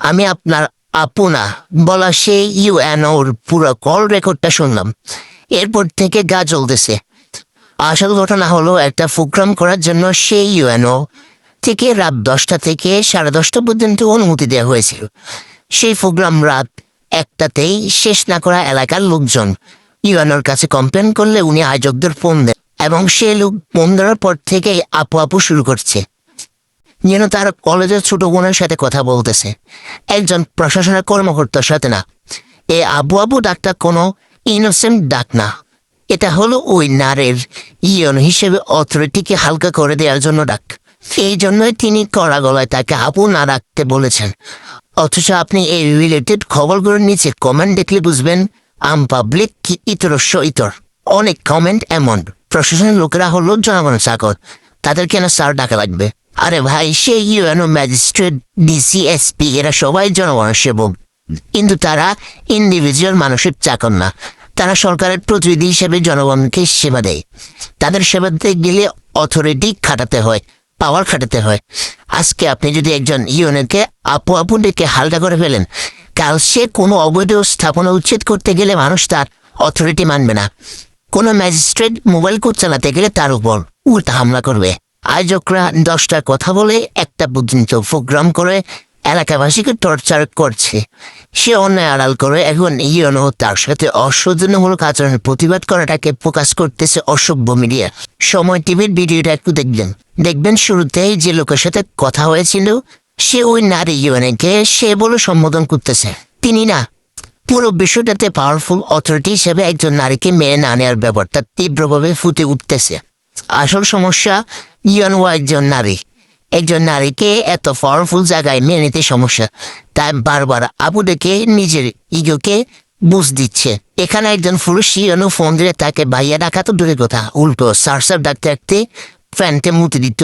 আমি আপনার আপু না বলা সেই ইউএনওর পুরো কল রেকর্ডটা শুনলাম। এরপর থেকে গা জ্বলতেছে। আসল ঘটনা হলো, একটা প্রোগ্রাম করার জন্য সেই ইউএনও থেকে রাত 10টা থেকে 10:30 পর্যন্ত অনুমতি দেওয়া হয়েছিল। সেই প্রোগ্রাম রাত 1টাতেই শেষ না করা এলাকার লোকজন ইউএনওর কাছে কমপ্লেন করলে উনি আয়োজকদের ফোন দেন, এবং সে লোক ফোন দেওয়ার পর থেকেই আপু আপু শুরু করছে, যেন তার কলেজের ছোট বোনের সাথে কথা বলতেছে, একজন প্রশাসনের কর্মকর্তার সাথে না। এ আবু আবু ডাকটা কোনো ইনোসেন্ট ডাক না, এটা হলো ওই নারীর ইয়ন হিসেবে অথরিটিকে হালকা করে দেওয়ার জন্য ডাক। এই জন্যই তিনি কড়া গলায় তাকে আপু না রাখতে বলেছেন। অথচ আপনি এই রিলেটেড খবরগুলোর নিচে কমেন্ট দেখলে বুঝবেন আম পাবলিক কি ইতরস্য ইতর। অনেক কমেন্ট এমন, প্রশাসনের লোকেরা হলো জনগণের চাকর, তাদের কেন স্যার ডাকা লাগবে? আরে ভাই, সেই ইউএনও, ম্যাজিস্ট্রেট, ডিসি, এসপি এরা সবাই জনগণের সেবক, কিন্তু তারা ইন্ডিভিজুয়াল মানুষের চাকর না। তারা সরকারের প্রতিনিধি হিসেবে জনগণকে সেবা দেয়। তাদের সেবা দিতে গেলে অথরিটি খাটাতে হয়, পাওয়ার খাটাতে হয়। আজকে আপনি যদি একজন ইউএনওকে আপু আপু ডেকে হালকা করে ফেলেন, কাল সে কোনো অবৈধ স্থাপনা উচ্ছেদ করতে গেলে মানুষ তার অথরিটি মানবে না। কোনো ম্যাজিস্ট্রেট মোবাইল কোড চালাতে গেলে তার উপর উল্টা হামলা করবে। আয়োজকরা 10টা কথা বলে 1টা পর্যন্ত প্রোগ্রাম করে এলাকাবাসীকে টর্চার করছে। সে অন্যায় আড়াল করে এখন ইউএনও তার সাথে অসৌজন্যমূলক আচরণের প্রতিবাদ করাটাকে প্রকাশ করতেছে অসভ্য মিডিয়া। সময় টিভির ভিডিওটা একটু দেখবেন শুরুতেই যে লোকের সাথে কথা হয়েছিল সে ওই নারী ইউএনওকে সে বলে সম্বোধন করতেছে। তিনি না, পুরো বিষয়টাতে পাওয়ারফুল অথরিটি হিসেবে একজন নারীকে মেনে না নেওয়ার ব্যাপারটা তীব্রভাবে ফুটে উঠতেছে। আসল সমস্যা ইউএনও একজন নারীকে এত পাওয়ারফুল জায়গায় মেনে নিতে সমস্যা, তাই বারবার আপু ডেকে নিজের ইগোকে বুঝ দিচ্ছে। এখানে একজন পুরুষ ইউএনও ফোন দিলে তাকে ভাইয়া ডাকা তো দূরের কথা, উল্টো স্যার ডাকতে ডাকতে ফ্যানকে মুতে দিত।